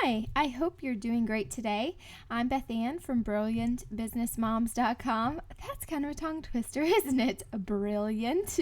Hi, I hope you're doing great today. I'm Beth Ann from BrilliantBusinessMoms.com. That's kind of a tongue twister, isn't it? Brilliant.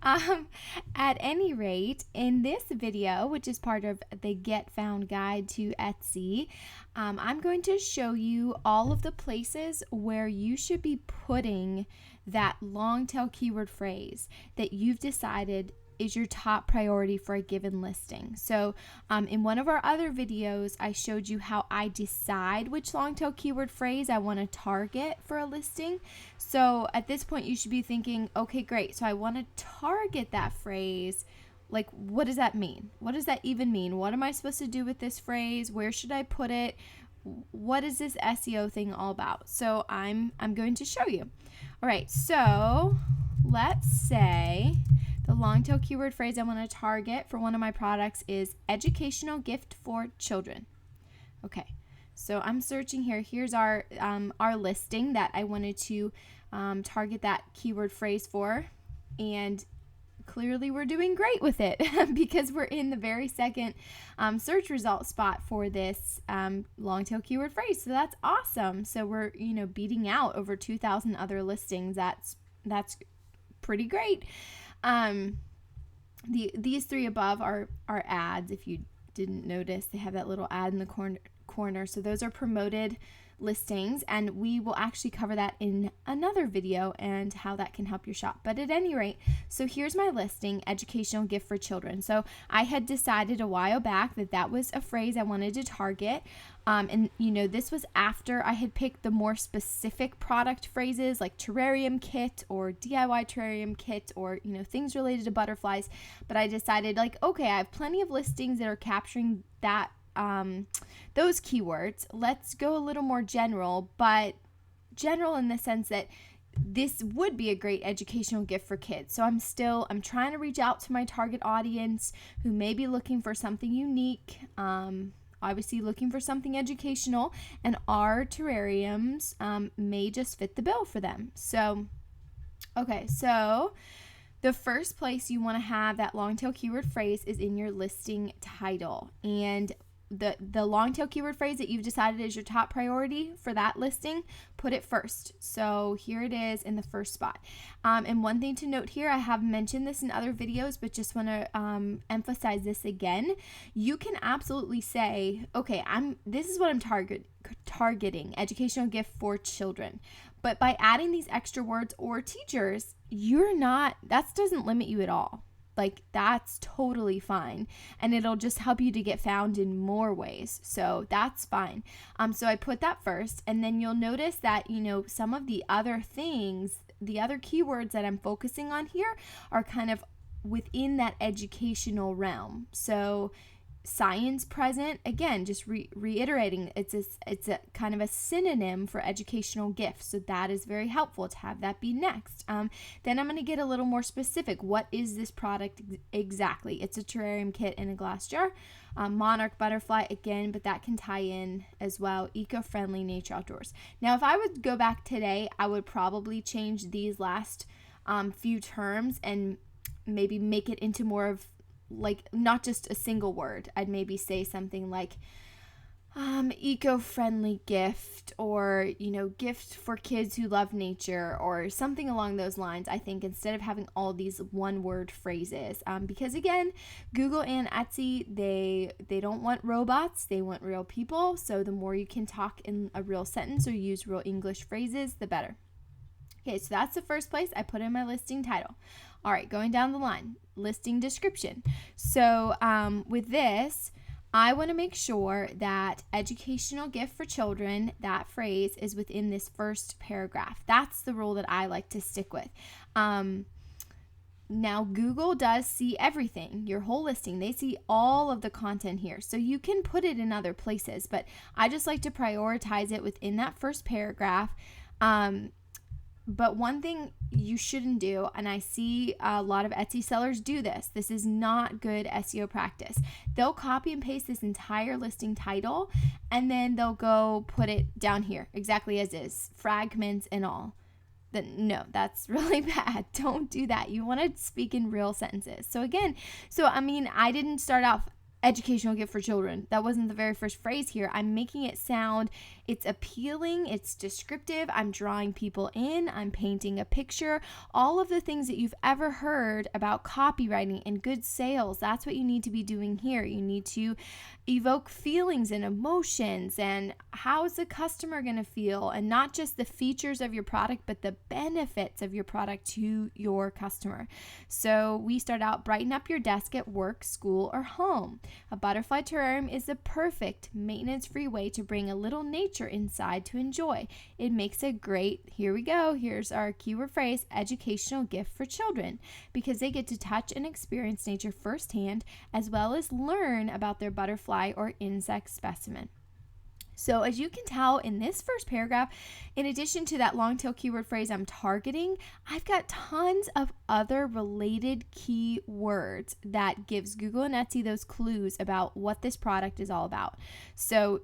At any rate, in this video, which is part of the Get Found Guide to Etsy, I'm going to show you all of the places where you should be putting that long tail keyword phrase that you've decided is your top priority for a given listing. So in one of our other videos, I showed you how I decide which long tail keyword phrase I want to target for a listing. So at this point, you should be thinking, okay, great. So I want to target that phrase. Like, what does that mean? What does that even mean? What am I supposed to do with this phrase? Where should I put it? What is this SEO thing all about? So I'm going to show you. All right, so let's say the long tail keyword phrase I want to target for one of my products is educational gift for children. Okay, so I'm searching here. Here's our listing that I wanted to target that keyword phrase for, and clearly we're doing great with it because we're in the very second search result spot for this long tail keyword phrase. So that's awesome. So we're beating out over 2,000 other listings. That's pretty great. These three above are ads. If you didn't notice, they have that little ad in the corner. So those are promoted listings, and we will actually cover that in another video and how that can help your shop. But at any rate, so here's my listing, educational gift for children. So I had decided a while back that was a phrase I wanted to target. And this was after I had picked the more specific product phrases like terrarium kit or DIY terrarium kit or, things related to butterflies. But I decided okay, I have plenty of listings that are capturing that those keywords. Let's go a little more general, but general in the sense that this would be a great educational gift for kids. So I'm trying to reach out to my target audience who may be looking for something unique, obviously looking for something educational, and our terrariums may just fit the bill for them. So, okay, so the first place you want to have that long tail keyword phrase is in your listing title. And the long tail keyword phrase that you've decided is your top priority for that listing, put it first. So here it is in the first spot. And one thing to note here, I have mentioned this in other videos, but just want to emphasize this again. You can absolutely say, okay, this is what I'm targeting, educational gift for children. But by adding these extra words or teachers, that doesn't limit you at all. That's totally fine. And it'll just help you to get found in more ways. So that's fine. So I put that first. And then you'll notice that, some of the other things, the other keywords that I'm focusing on here are kind of within that educational realm. So science present, again, just reiterating, it's a kind of a synonym for educational gifts, so that is very helpful to have that be next. Then I'm going to get a little more specific. What is this product exactly? It's a terrarium kit in a glass jar, monarch butterfly again, but that can tie in as well, eco-friendly nature outdoors. Now if I would go back today, I would probably change these last few terms and maybe make it into more of not just a single word. I'd maybe say something like eco-friendly gift, or gift for kids who love nature, or something along those lines. I think instead of having all these one word phrases, because again, Google and Etsy, they don't want robots, they want real people. So the more you can talk in a real sentence or use real English phrases, the better. Okay, so that's the first place I put in my listing title. All right, going down the line, listing description. So with this, I want to make sure that educational gift for children, that phrase is within this first paragraph. That's the rule that I like to stick with. Now, Google does see everything, your whole listing. They see all of the content here. So you can put it in other places, but I just like to prioritize it within that first paragraph. But one thing you shouldn't do, and I see a lot of Etsy sellers do this is not good SEO practice. They'll copy and paste this entire listing title, and then they'll go put it down here exactly as is, fragments and all. No, that's really bad. Don't do that. You want to speak in real sentences. So again, I didn't start off educational gift for children. That wasn't the very first phrase here. I'm making it sound, it's appealing, it's descriptive, I'm drawing people in, I'm painting a picture. All of the things that you've ever heard about copywriting and good sales, that's what you need to be doing here. You need to evoke feelings and emotions, and how is the customer going to feel, and not just the features of your product, but the benefits of your product to your customer. So we start out, brighten up your desk at work, school, or home. A butterfly terrarium is the perfect maintenance-free way to bring a little nature inside to enjoy. It makes a great, here we go, here's our keyword phrase, educational gift for children, because they get to touch and experience nature firsthand, as well as learn about their butterfly or insect specimen. So as you can tell in this first paragraph, in addition to that long tail keyword phrase I'm targeting, I've got tons of other related keywords that gives Google and Etsy those clues about what this product is all about. So,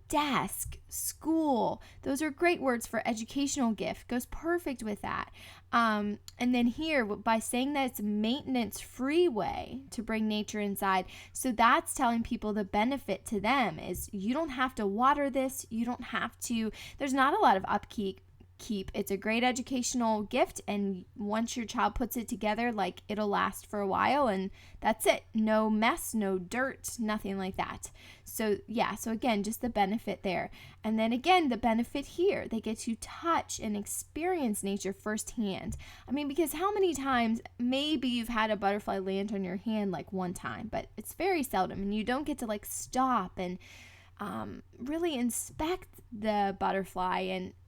desk, school, those are great words for educational gift, goes perfect with that. And then here, by saying that it's a maintenance-free way to bring nature inside, so that's telling people the benefit to them is you don't have to water this, there's not a lot of upkeep. It's a great educational gift, and once your child puts it together, it'll last for a while, and that's it. No mess, no dirt, nothing like that. So again, just the benefit there. And then again, the benefit here, they get to touch and experience nature firsthand. Because how many times, maybe you've had a butterfly land on your hand one time, but it's very seldom, and you don't get to stop and really inspect the butterfly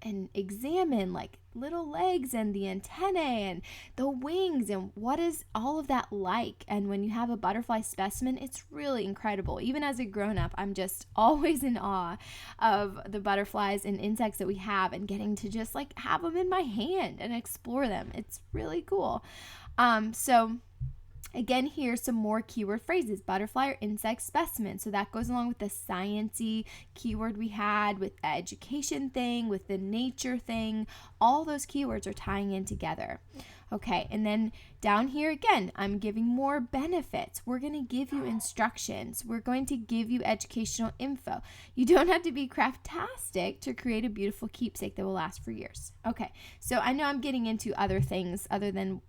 and examine little legs and the antennae and the wings and what is all of that like. And when you have a butterfly specimen, it's really incredible. Even as a grown-up, I'm just always in awe of the butterflies and insects that we have, and getting to just have them in my hand and explore them. It's really cool. So again, here's some more keyword phrases. Butterfly or insect specimen. So that goes along with the sciencey keyword we had, with the education thing, with the nature thing. All those keywords are tying in together. Okay, and then down here again, I'm giving more benefits. We're going to give you instructions. We're going to give you educational info. You don't have to be craftastic to create a beautiful keepsake that will last for years. Okay, so I know I'm getting into other things other than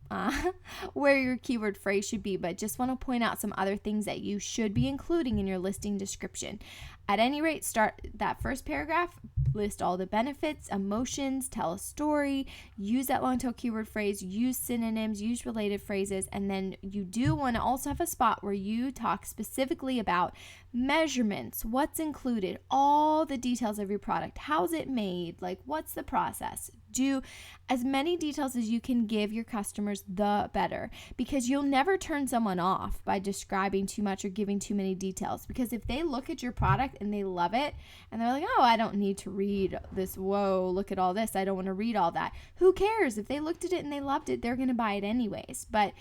where your keyword phrase should be, but just want to point out some other things that you should be including in your listing description. At any rate, start that first paragraph, list all the benefits, emotions, tell a story, use that long tail keyword phrase, use synonyms, use related phrases, and then you do want to also have a spot where you talk specifically about measurements, what's included, all the details of your product, how's it made, what's the process. Do as many details as you can give your customers, the better, because you'll never turn someone off by describing too much or giving too many details. Because if they look at your product and they love it and they're like, oh, I don't need to read this. Whoa, look at all this. I don't want to read all that. Who cares? If they looked at it and they loved it, they're going to buy it anyways. But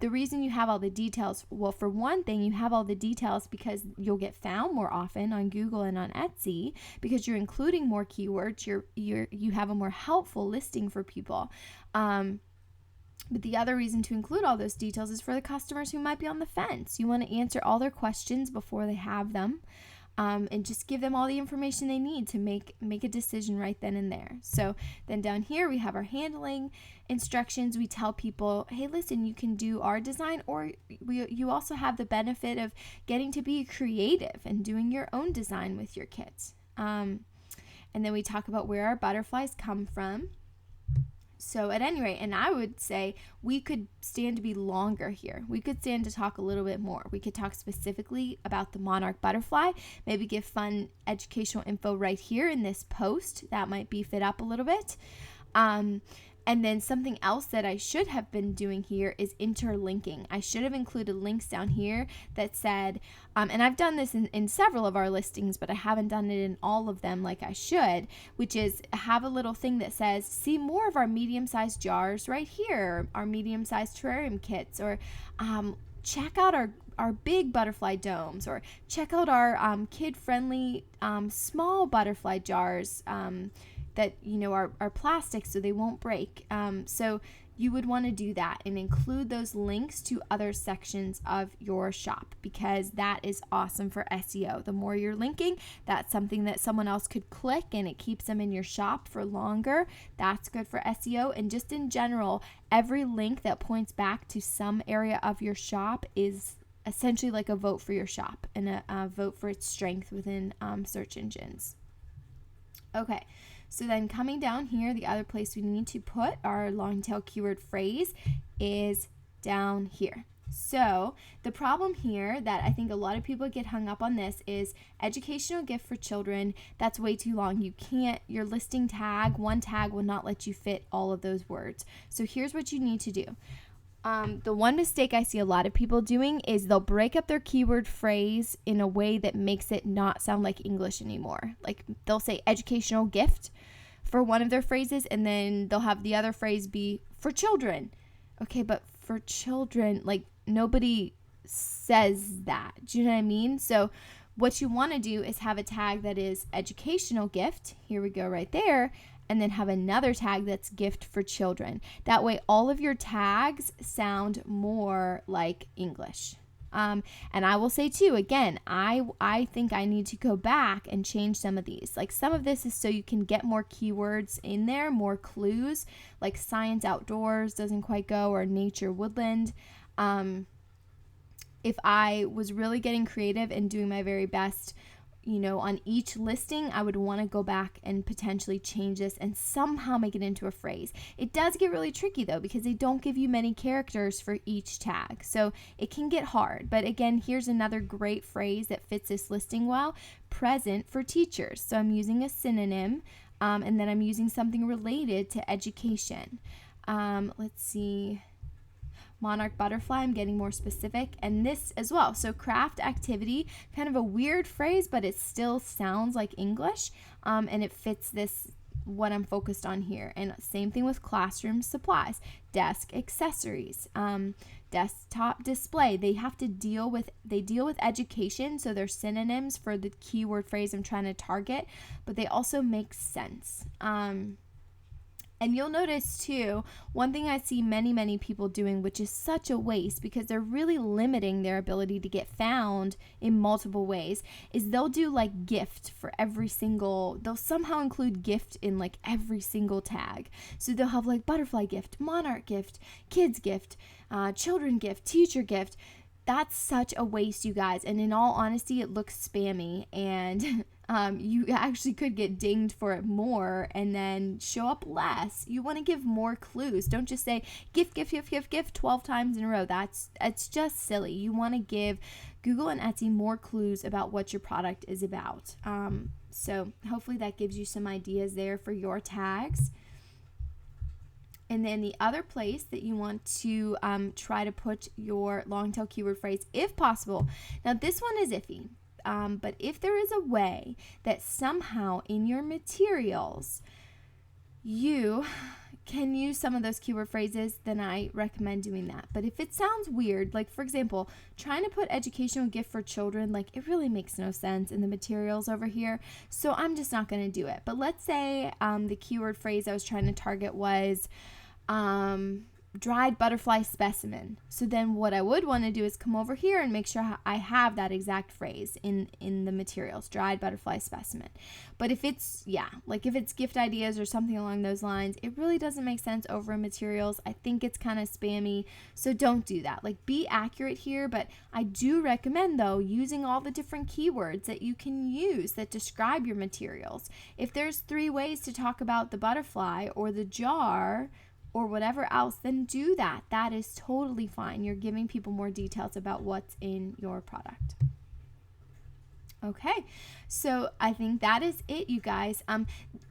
the reason you have all the details, well, for one thing, you have all the details because you'll get found more often on Google and on Etsy because you're including more keywords. You have a more helpful listing for people. But the other reason to include all those details is for the customers who might be on the fence. You want to answer all their questions before they have them. And just give them all the information they need to make a decision right then and there. So then down here we have our handling instructions. We tell people, hey, listen, you can do our design, or you also have the benefit of getting to be creative and doing your own design with your kids. And then we talk about where our butterflies come from. So at any rate, and I would say we could stand to be longer here. We could stand to talk a little bit more. We could talk specifically about the monarch butterfly, maybe give fun educational info right here in this post. That might beef it up a little bit. And then something else that I should have been doing here is interlinking. I should have included links down here that said, and I've done this in several of our listings, but I haven't done it in all of them like I should, which is have a little thing that says, see more of our medium-sized jars right here, our medium-sized terrarium kits, or check out our big butterfly domes, or check out our kid-friendly small butterfly jars that are plastic so they won't break. So you would want to do that and include those links to other sections of your shop, because that is awesome for SEO. The more you're linking, that's something that someone else could click and it keeps them in your shop for longer. That's good for SEO. And just in general, every link that points back to some area of your shop is essentially like a vote for your shop and a vote for its strength within search engines. Okay. So then coming down here, the other place we need to put our long tail keyword phrase is down here. So the problem here that I think a lot of people get hung up on this is educational gift for children. That's way too long. You can't, your listing tag, one tag will not let you fit all of those words. So here's what you need to do. The one mistake I see a lot of people doing is they'll break up their keyword phrase in a way that makes it not sound like English anymore. Like they'll say educational gift for one of their phrases, and then they'll have the other phrase be for children. Okay, but for children, like nobody says that. Do you know what I mean? So what you want to do is have a tag that is educational gift. Here we go right there. And then have another tag that's gift for children. That way all of your tags sound more like English. And I will say too, again, I think I need to go back and change some of these. Like some of this is so you can get more keywords in there, more clues, like science outdoors doesn't quite go, or nature woodland. If I was really getting creative and doing my very best, on each listing, I would want to go back and potentially change this and somehow make it into a phrase. It does get really tricky though, because they don't give you many characters for each tag. So it can get hard. But again, here's another great phrase that fits this listing well: present for teachers. So I'm using a synonym, and then I'm using something related to education. Let's see. Monarch butterfly, I'm getting more specific, and this as well. So craft activity, kind of a weird phrase, but it still sounds like English, and it fits this, what I'm focused on here. And same thing with classroom supplies, desk accessories, desktop display. They deal with education, so they're synonyms for the keyword phrase I'm trying to target, but they also make sense. And you'll notice too, one thing I see many people doing, which is such a waste because they're really limiting their ability to get found in multiple ways, is they'll do like gift for they'll somehow include gift in like every single tag. So they'll have like butterfly gift, monarch gift, kids gift, children gift, teacher gift. That's such a waste, you guys. And in all honesty, it looks spammy, and you actually could get dinged for it more and then show up less. You want to give more clues. Don't just say gift 12 times in a row. It's just silly. You want to give Google and Etsy more clues about what your product is about. So hopefully that gives you some ideas there for your tags. And then the other place that you want to try to put your long tail keyword phrase, if possible. Now this one is iffy, but if there is a way that somehow in your materials you can use some of those keyword phrases, then I recommend doing that. But if it sounds weird, like for example, trying to put educational gift for children, like it really makes no sense in the materials over here. So I'm just not going to do it. But let's say the keyword phrase I was trying to target was dried butterfly specimen. So then what I would want to do is come over here and make sure I have that exact phrase in the materials, dried butterfly specimen. But if it's, if it's gift ideas or something along those lines, it really doesn't make sense over in materials. I think it's kind of spammy, so don't do that. Like, be accurate here, but I do recommend though using all the different keywords that you can use that describe your materials. If there's 3 ways to talk about the butterfly or the jar or whatever else, then do that. That is totally fine. You're giving people more details about what's in your product. Okay, so I think that is it, you guys.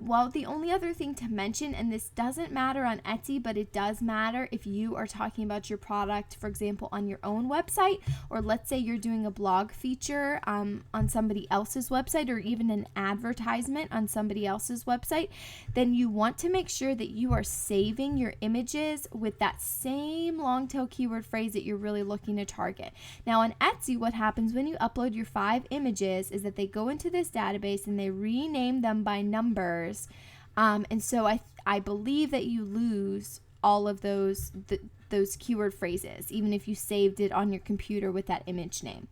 Well, the only other thing to mention, and this doesn't matter on Etsy, but it does matter if you are talking about your product, for example, on your own website, or let's say you're doing a blog feature on somebody else's website, or even an advertisement on somebody else's website, then you want to make sure that you are saving your images with that same long tail keyword phrase that you're really looking to target. Now on Etsy, what happens when you upload your 5 images is that they go into this database and they rename them by numbers, and so I believe that you lose all of those keyword phrases, even if you saved it on your computer with that image name.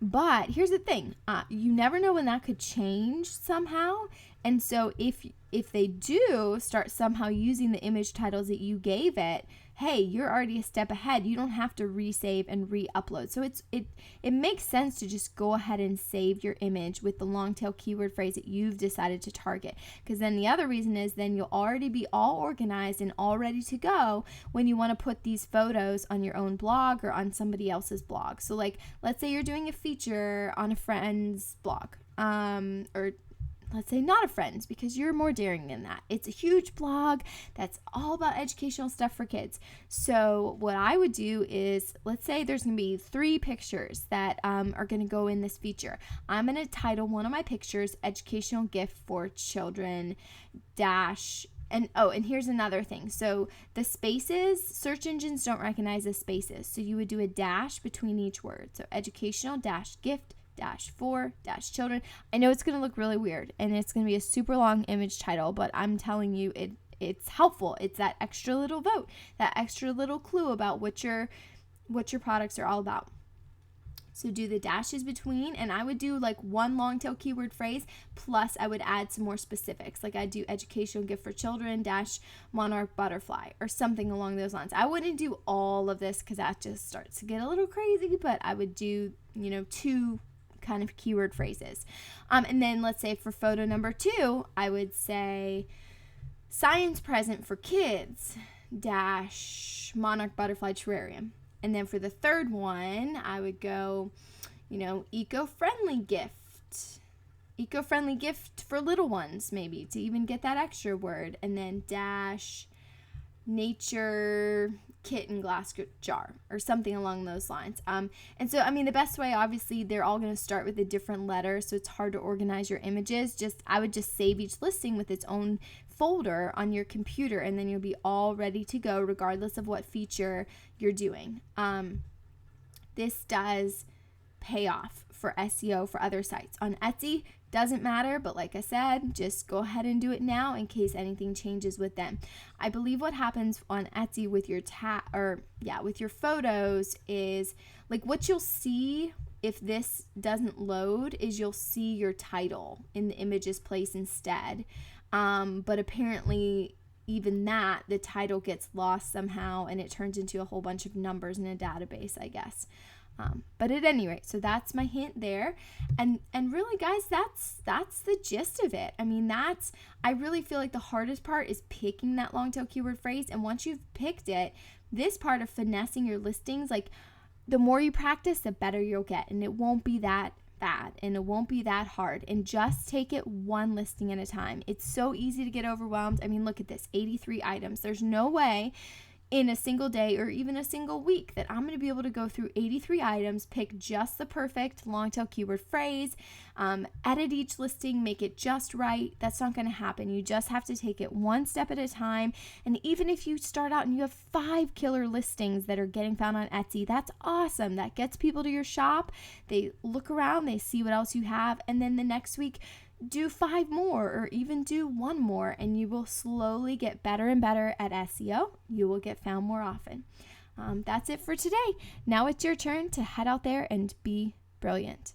But here's the thing, you never know when that could change somehow. And so if they do start somehow using the image titles that you gave it, hey, you're already a step ahead. You don't have to resave and re-upload. So it makes sense to just go ahead and save your image with the long tail keyword phrase that you've decided to target. Because then the other reason is then you'll already be all organized and all ready to go when you want to put these photos on your own blog or on somebody else's blog. So like, let's say you're doing a feature on a friend's blog, or let's say not a friend's, because you're more daring than that. It's a huge blog that's all about educational stuff for kids. So what I would do is, let's say there's going to be 3 pictures that are going to go in this feature. I'm going to title one of my pictures Educational Gift for Children dash. And here's another thing. So the spaces, search engines don't recognize the spaces. So you would do a dash between each word. So educational dash gift dash for dash children. I know it's going to look really weird and it's going to be a super long image title, but I'm telling you it's helpful. It's that extra little vote, that extra little clue about what your products are all about. So do the dashes between, and I would do like one long tail keyword phrase, plus I would add some more specifics. Like I'd do educational gift for children dash monarch butterfly or something along those lines. I wouldn't do all of this because that just starts to get a little crazy, but I would do, 2 kind of keyword phrases. And then let's say for photo number 2, I would say science present for kids dash monarch butterfly terrarium. And then for the third one, I would go, eco-friendly gift for little ones, maybe, to even get that extra word. And then dash nature kitten glass jar or something along those lines. And so, the best way, obviously, they're all going to start with a different letter, so it's hard to organize your images. I would just save each listing with its own folder on your computer, and then you'll be all ready to go regardless of what feature you're doing. This does pay off for SEO for other sites. On Etsy, doesn't matter, but like I said, just go ahead and do it now in case anything changes with them. I believe what happens on Etsy with your with your photos is like what you'll see if this doesn't load is you'll see your title in the image's place instead. But apparently even that, the title gets lost somehow and it turns into a whole bunch of numbers in a database, I guess. But at any rate, so that's my hint there. And really, guys, that's the gist of it. I really feel like the hardest part is picking that long tail keyword phrase. And once you've picked it, this part of finessing your listings, like the more you practice, the better you'll get. And it won't be that bad and it won't be that hard. And just take it one listing at a time. It's so easy to get overwhelmed. Look at this, 83 items. There's no way in a single day or even a single week that I'm going to be able to go through 83 items, pick just the perfect long tail keyword phrase, edit each listing, make it just right. That's not going to happen. You just have to take it one step at a time. And even if you start out and you have 5 killer listings that are getting found on Etsy, that's awesome. That gets people to your shop. They look around, they see what else you have. And then the next week, do 5 more or even do 1 more, and you will slowly get better and better at SEO. You will get found more often. That's it for today. Now it's your turn to head out there and be brilliant.